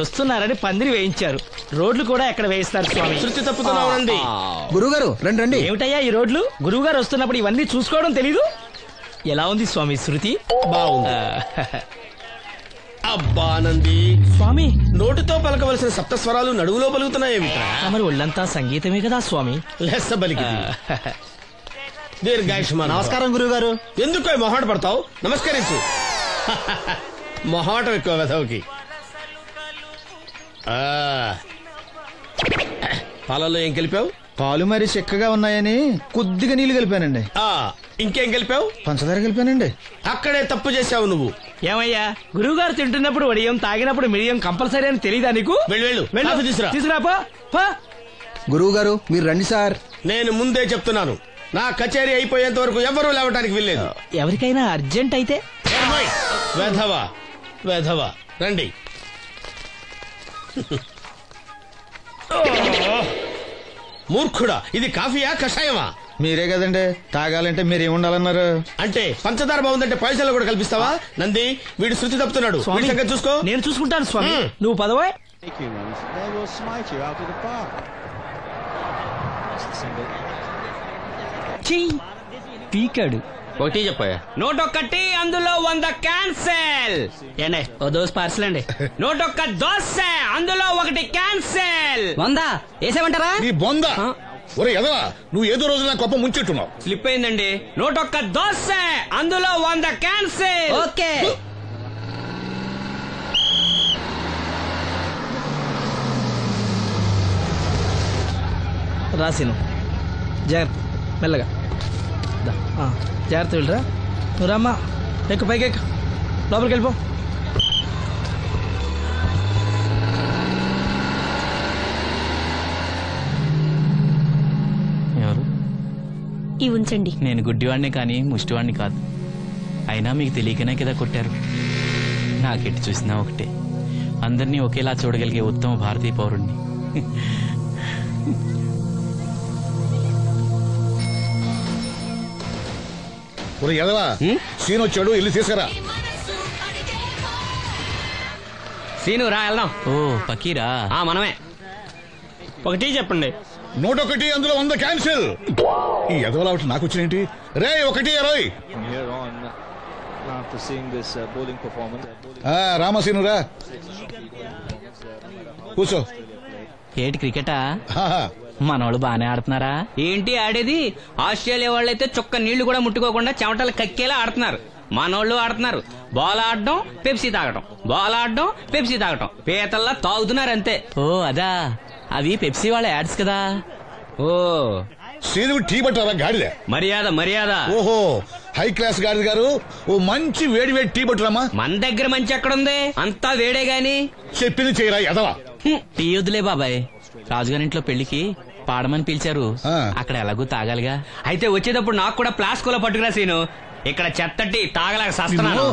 వస్తున్నారని పందిరి వేయించారు. రోడ్లు కూడా ఎక్కడ వేయిస్తారు స్వామి? శృతి తప్పుతున్నావునండి. గురుగారు రండి. ఏమిటయ్యా ఈ రోడ్లు? గురువు గారు వస్తున్నప్పుడు ఇవన్నీ చూసుకోవడం తెలీదు? ఎలా ఉంది స్వామి శృతి? బాగుంది. అబ్బా నంది స్వామి, నోటితో పలకవలసిన సప్తస్వరాలు నడువులో పలుకుతున్నాయేమిట్రా? మరి ఒళ్ళంతా సంగీతమే కదా స్వామి. లెస్స బలికి దీర్ఘాయుష్మా. నమస్కారం గురుగారు. ఎందుకు మొహాట పడతావు? నమస్కరించు. మొహాటం ఎక్కువ వెధవుకి. పాలల్లో ఏం కలిపావు? పాలు మరి చిక్కగా ఉన్నాయని కొద్దిగా నీళ్లు కలిపానండి. ఇంకేం కలిపావు? పంచదార కలిపానండి. అక్కడే తప్పు చేసావు నువ్వు. ఏమయ్యా, గురువు గారు తింటున్నప్పుడు వడియం, తాగినప్పుడు మిడియం కంపల్సరీ అని తెలీదా నీకు? వెళ్ళు తీసుకురాపో. గురువు గారు మీరు రండి సార్. నేను ముందే చెప్తున్నాను, నా కచేరీ అయిపోయేంత వరకు ఎవరూ లేవటానికి వెళ్ళలేదు. ఎవరికైనా అర్జెంట్ అయితే వెధవా వెధవా రండి. మూర్ఖుడా, ఇది కాఫీయా కషాయమా? మీరే కదండి తాగాలంటే మీరేముండాలన్నారు? అంటే పంచదార బాగుందంటే పైసలు కూడా కల్పిస్తావా? నంది, వీడు శృతి తప్పుతున్నాడు. చూసుకో. నేను చూసుకుంటాను స్వామి, నువ్వు పదవా. పీకాడు. ఒకటి చెప్పాయా? నోటొక్కటి అందులో 100 క్యాన్సెల్. ఏండే ఓ దోశ పార్సల్ అండి. నోటొక్క దోశ అందులో 1 క్యాన్సెల్. 100 వేసేమంటారా? నీ బొంద. ఒరే ఎదవా, నువ్వు ఏదో రోజు నా కొప్ప ముంచెట్టున్నావు. స్లిప్ అయిందండి. నోటొక్క దోశ అందులో 100 క్యాన్సెల్. ఓకే. రాసిను జాగ్రత్త, మెల్లగా జాగ్రత్త వెళ్ళరా. నువ్వు రామ్మా, ఎక్కు, పైకి ఎక్కు, లోపలికి వెళ్ళిపో. ఎవరు? ఇవి ఉంచండి. నేను గుడ్డివాడిని కానీ ముష్టివాడిని కాదు. అయినా మీకు తెలియకనే కదా కొట్టారు. నాకెట్టి చూసినా ఒకటే, అందరినీ ఒకేలా చూడగలిగే ఉత్తమ భారతీయ పౌరుణ్ణి. ఒరే ఎదవా, సీన్ వచ్చాడు, ఇల్లు తీసుకురా. సీను రా, వెళ్దాం. ఓ పకీరా, మనమే. ఒకటి చెప్పండి. 101 అందులో 100 క్యాన్సిల్. ఈ ఎదవలా ఒకటి నాకు వచ్చినేంటి? రే 1-20. రామసీను రా, కూర్చో. ఏటి క్రికెటా? ఆహా. మనోళ్ళు బానే ఆడుతున్నారా? ఏంటి ఆడేది? ఆస్ట్రేలియా వాళ్ళైతే చొక్క నీళ్లు కూడా ముట్టుకోకుండా చెమటలు కక్కేలా ఆడుతున్నారు. మనోళ్ళు ఆడుతున్నారు బాల్ ఆడడం, పెప్సీ తాగటం, బాల్ ఆడడం, పెప్సీ తాగటం, పీతల్లా తాగుతున్నారు అంతే. ఓ అదా, అవి పెప్సీ వాళ్ళ యాడ్స్ కదా. ఓ సీను టీ పట్టారా గాడిద? మర్యాద మర్యాద. ఓహో, హై క్లాస్ గాడిద గారు, ఓ మంచి వేడి వేడి టీ పట్టురామా. మన దగ్గర మంచి ఎక్కడుంది, అంతా వేడే గాని. చెప్పింది చేయరా ఎదవా. టీ వద్దులే బాబాయ్, రాజుగారింట్లో పెళ్లికి పాడమని పిలిచారు, అక్కడ ఎలాగూ తాగాలిగా. అయితే వచ్చేటప్పుడు నాకు కూడా ప్లాస్కోలో పట్టుకురా సీను. ఇక్కడ చెత్తటి తాగలేక సస్తున్నాను.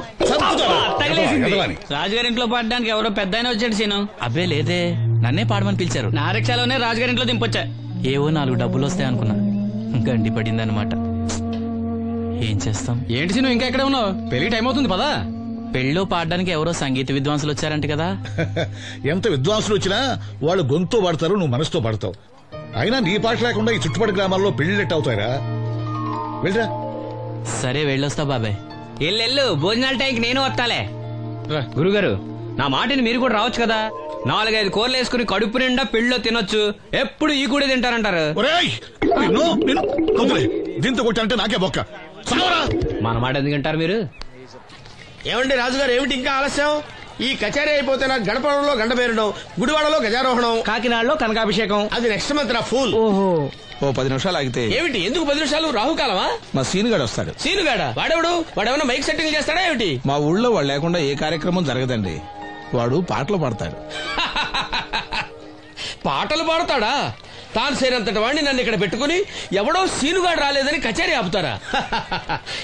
రాజుగారింట్లో పాడడానికి ఎవరో పెద్ద ఆయన వచ్చాడు సీను. అబ్బే లేదే, నన్నే పాడమని పిలిచారు. నా రిక్షాలోనే రాజుగారింట్లో దింపొచ్చా. ఏవో 4 డబ్బులు వస్తాయనుకున్నా, గండి పడిందనమాట. ఏం చేస్తాం? ఏంటి సీను ఇంకా ఎక్కడ ఉన్నావు? పెళ్లి టైం అవుతుంది పదా. పెళ్ళిలో పాడడానికి ఎవరో సంగీత విద్వాంసులు వచ్చారంట కదా. ఎంత విద్వాంసులు వచ్చినా వాళ్ళు గొంతు పడతారు, నువ్వు మనసుతో పడతావు. అయినా నీ పాట లేకుండా ఈ చుట్టుపక్కల గ్రామాల్లో పెళ్లిట్ అవుతారా? వెళ్ళరా. సరే వెళ్ళొస్తా బాబాయ్. ఎల్లెళ్ళు, భోజనాల టైంకి నేను వస్తాలే. గురుగారు, నా మాటని మీరు కూడా రావచ్చు కదా. 4-5 కూరలు వేసుకుని కడుపు నిండా పెళ్ళిలో తినొచ్చు. ఎప్పుడు ఈ కూడా తింటారంటారు. దీంతో కొట్టాలంటే నాకే బొక్క. మన మాట ఎందుకు తింటారు మీరు? ఏమండి రాజుగారు, ఏమిటి ఇంకా ఆలస్యం? ఈ కచేరీ అయిపోతే నాకు గడపడంలో గండ పేరడం, గుడివాడలో గజారోహణం, కాకినాడలో కనకాభిషేకం. అది నెక్స్ట్ మంత్ నా ఫూల్. ఓహో, ఓ 10 నిమిషాలు ఆగితే. ఏమిటి, ఎందుకు 10 నిమిషాలు? రాహుకాలమా? మా సీనుగాడు వస్తాడు. సీనుగాడా? వాడేమన్నా మైక్ సెట్టింగ్ చేస్తాడా ఏమిటి? మా ఊళ్ళో వాడు లేకుండా ఏ కార్యక్రమం జరగదండి. వాడు పాటలు పాడతాడు. పాటలు పాడతాడా? తాను సేనంతటి వాడిని నన్ను ఇక్కడ పెట్టుకుని ఎవడో సీనుగాడు రాలేదని కచేరీ ఆపుతారా?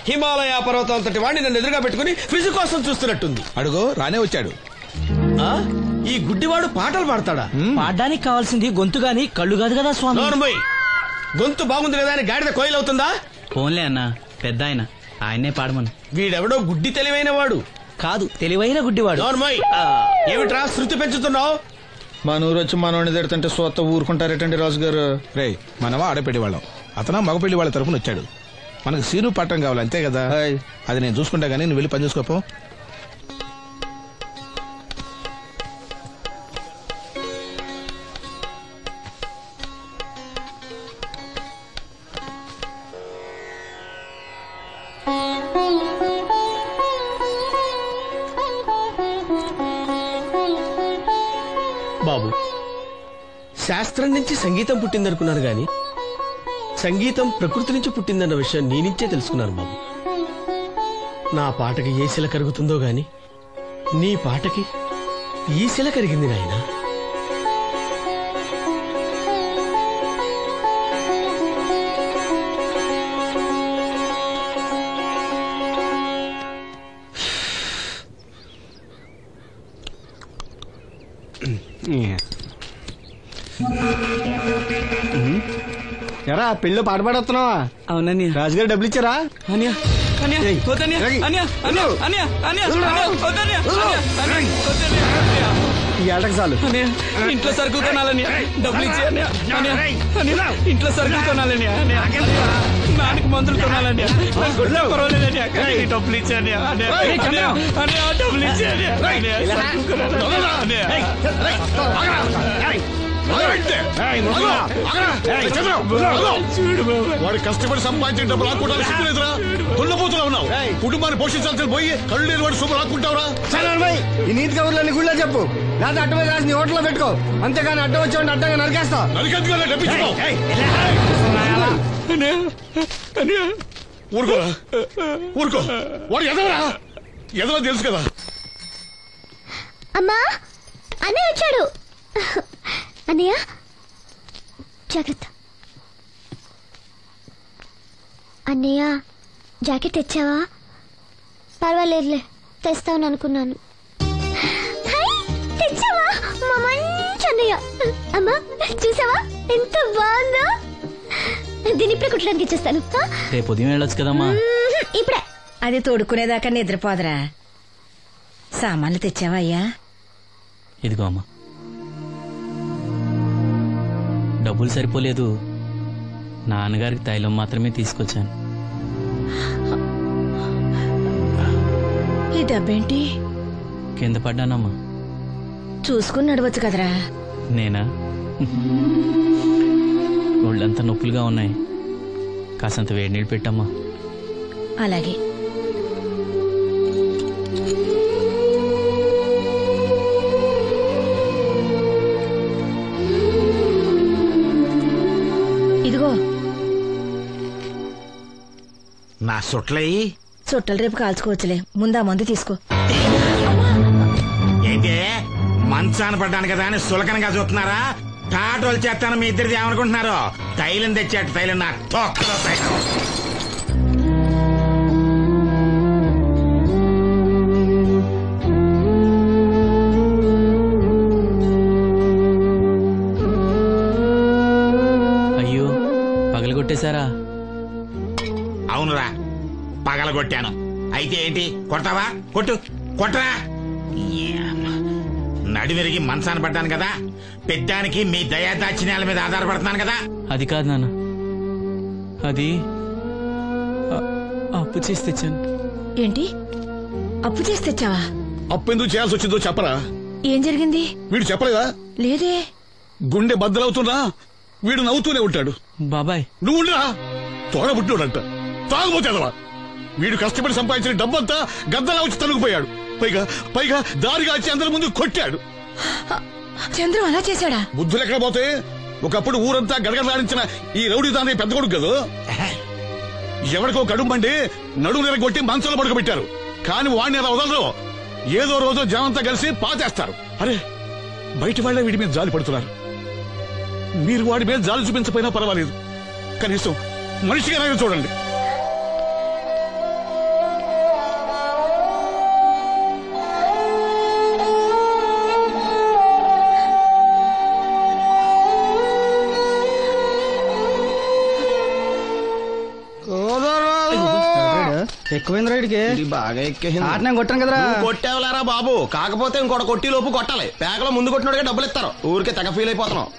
హిమాలయ పర్వతం అంతటి వాడిని నన్ను ఎదురుగా పెట్టుకుని ఫిజు కోసం చూస్తున్నట్టుంది. అడుగో రానే వచ్చాడు. ఈ గుడ్డివాడు పాటలు పాడతాడా? పాడడానికి కావాల్సింది గొంతు గాని కళ్ళు కాదు కదా స్వామి. గొంతు బాగుంది కదా అని గాడిద కోయిలవుతుందా? ఫోన్లే అన్నా, పెద్ద ఆయన, ఆయనే పాడమను. వీడెవడో గుడ్డి తెలివైన వాడు కాదు, తెలివైన గుడ్డివాడు. నోర్మోయ్, ఏమిట్రా శృతి పెంచుతున్నావు? మన ఊరు వచ్చి మనోడిని తిడుతుంటే సొత్త ఊరుకుంటారేటండి రాజు గారు. రే మనమా ఆడపెళ్లి వాళ్ళం, అతను మగపెళ్లి వాళ్ళ తరఫున వచ్చాడు. మనకు సీను పట్టం కావాలి అంతే కదా. అది నేను చూసుకుంటా గానీ నువ్వు వెళ్ళి పని చూసుకోపో. బాబు, శాస్త్రం నుంచి సంగీతం పుట్టిందనుకున్నాను గాని సంగీతం ప్రకృతి నుంచి పుట్టిందన్న విషయం నీ నుంచే తెలుసుకున్నాను బాబు. నా పాటకి ఏ శిల కరుగుతుందో గాని నీ పాటకి ఈ శిల కరిగింది నాయనా. ఎరా పెళ్ళి పాట పాడుతున్నావా? అవునని రాజుగారు డబ్బులు ఇచ్చారా? ఈ ఏటకు చాలు. ఇంట్లో సరుకులు కొనాలని డబ్బులు ఇచ్చి ఇంట్లో సరుకులు కొనాలని నాన్నకి మందులు కొనాలని పర్వాలేదని డబ్బులు ఇచ్చాను డబ్బులు ఇచ్చాను. వాడు కష్టపడి సంపాదించిన డబ్బులు లాక్కుంటా సిగ్గులేదురా? దున్నపోతున్నా ఉన్నావు. కుటుంబాన్ని పోషించాల్సిన పోయి కళ్ళు లేని వాడు శుభ్రం లాక్కుంటావురా? ఈ నీతి కబుర్లన్నీ గుళ్ళో చెప్పు, లేదా అడ్డ మీద రాసి నీ హోటల్లో పెట్టుకో. అంతేగాని అడ్డం వచ్చి అడ్డంగా నరికేస్తా. నరికెందుకు డబ్బించుకో. ఊరుకోరా, ఊరుకో. వాడు ఎదవరా? ఎదవ తెలుసు కదా. అమ్మా, అన్నయ్య వచ్చాడు. అన్నయ్య జాగ్రత్త. అన్నయ్య జాకెట్ తెచ్చావా? పర్వాలేదులే, తెస్తావని అనుకున్నాను. తెచ్చావా? మా మంచి అన్నయ్య. అమ్మా చూసావా ఎంత బాగుందో? దీన్ని ఇప్పుడే కుట్టడానికి ఇచ్చేస్తాను. రేపు ఉదయం వెళ్ళొచ్చు కదమ్మా. ఇప్పుడే. అది తోడుకునేదాకా నిద్రపోదరా. సామాన్లు తెచ్చావా అయ్యా? ఇదిగో అమ్మా. డబ్బులు సరిపోలేదు, నాన్నగారికి తైలం మాత్రమే తీసుకొచ్చాను. ఈ డబ్బేంటి? కింద పడ్డానమ్మా. చూసుకుని నడవచ్చు కదరా. నేనా? ఒళ్ళంతా నొప్పులుగా ఉన్నాయి, కాసంత వేడి నీళ్ళు పెట్టమ్మా. అలాగే. ఇదిగో నా సొట్లయి చుట్టలు రేపు కాల్చుకోవచ్చులే, ముందా మందు తీసుకో. ఏంటి మంచాన పడ్డాను కదా అని సులకనగా చూస్తున్నారా? టాటోలు చేస్తాను మీ ఇద్దరిది ఏమనుకుంటున్నారు? తైలం తెచ్చాడు, తైలం నా తొక్కలో తైలం. అయ్యో, పగలగొట్టేశారా? అవునురా, పగలగొట్టాను. అయితే ఏంటి, కొడతావా? కొట్టు, కొట్టరా. నడివిరిగి మంచాన పడ్డాను కదా, పెద్దానికి మీ దయాదాచిన్యాల మీద ఆధారపడుతున్నాను కదా. అది కాదు నాన్న, అది అప్పు చేసి తెచ్చాను. ఏంటి, అప్పు చేసి తెచ్చావా? అప్పు ఎందుకు చేయాల్సి వచ్చిందో చెప్పరా? ఏం జరిగింది? వీడు చెప్పలేదా? లేదే. గుండె బద్దలవుతున్నా వీడు నవ్వుతూనే ఉంటాడు. బాబాయ్ నువ్వు ఉండరా, తోడబుట్టినోడంట, తాగుపోతేదవా. వీడు కష్టపడి సంపాదించిన డబ్బంతా గద్దలా వచ్చి తనుకుపోయాడు. పైగా పైగా దారిగా వచ్చి అందరి ముందు కొట్టాడు. చంద్రం అలా చేశాడా? బుద్ధులు ఎక్కడ పోతే, ఒకప్పుడు ఊరంతా గడగడలాడించిన ఈ రౌడీ దాని పెద్ద కొడుకు కదా. ఎవరికో కడుంబండి నడుము నిరగొట్టి మంచంలో పడుకోబెట్టారు. కాని వాడిని అలా వదలరు. ఏదో రోజు జనంతా కలిసి పాతేస్తారు. అరే, బయట వాళ్ళే వీడి మీద జాలి పడుతున్నారు. మీరు వాడి మీద జాలి చూపించపోయినా పర్వాలేదు, కనీసం మనిషిగా చూడండి. ఎక్కువైంది రైడ్కి బాగా ఎక్కేసింది. ఆట నేను కొట్టాను కదరా. కొట్టేవలేరా బాబు, కాకపోతే ఇంకోటి కొట్టి లోపు కొట్టాలి. పేకలో ముందు కొట్టినోడిగా డబ్బులు ఇస్తారు. ఊరికే తెగ ఫీల్ అయిపోతున్నావు.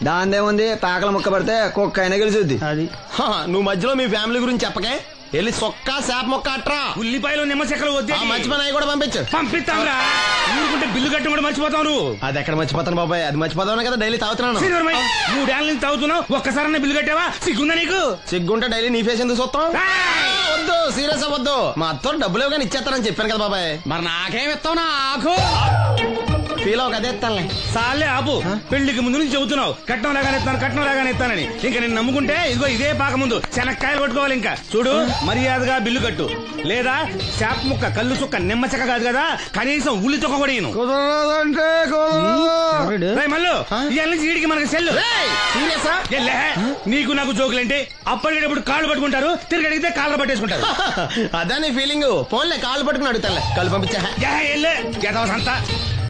దాందేముంది, పేకల ముక్క పడితే కుక్క అయినా గెలిచుద్ది. అది నువ్వు మధ్యలో మీ ఫ్యామిలీ గురించి చెప్పకే. వెళ్ళి సొక్క శాప మొక్క అట్రా. ఉల్లిపాయలు నిమ్మ చెక్కలు వద్దే. మంచి పని అవి కూడా పంపించు. పంపిస్తాంరా. ఊరుకుంటే బిల్లు కట్టి కూడా మర్చిపోతావు నువ్వు. అది ఎక్కడ మర్చిపోతాను బాబాయ్, అది మర్చిపోతావు కదా డైలీ తాగుతున్నాను. 3 ఏళ్ళ నుంచి తాగుతున్నావు, ఒక్కసారి బిల్లు కట్టావా? సిగ్గుందా నీకు? సిగ్గుంటే డైలీ నీ ఫేస్ ఎందుకు చూస్తాం? వద్దు, సీరియస్ అవ్వద్దు. మా అత్తో డబ్బులు ఇవ్వగానే ఇచ్చేస్తానని చెప్పాను కదా బాబాయ్. మరి నాకేం ఇస్తావు నాకు? ఫీల్ అవ్వక అదే ఇస్తానులే. సాలే ఆపు. పెళ్లికి ముందు నుంచి చెబుతున్నావు కట్నం లాగానే ఇస్తానని. ఇంకా నేను నమ్ముకుంటే ఇదిగో ఇదే పాక ముందు శనక్కాయలు కొట్టుకోవాలి. ఇంకా చూడు, మర్యాదగా బిల్లు కట్టు, లేదా చేప ముక్క, కళ్ళు చుక్క, నిమ్మ చెక్క కాదు కదా, కనీసం ఉల్లి తొక్క కూడా ఇయ్యను. మళ్ళీ ఇవాళ నుంచి వీడికి మనకి సెల్లు. నీకు నాకు జోకులేంటి? అప్పటికేటప్పుడు కాళ్ళు పట్టుకుంటారు, తిరిగి అడిగితే కాళ్ళు పట్టేసుకుంటారు. అదే నీ ఫీలింగ్. ఫోన్లే కాళ్ళు పట్టుకుని అడుగుతానులే. కళ్ళు పంపించా సంతా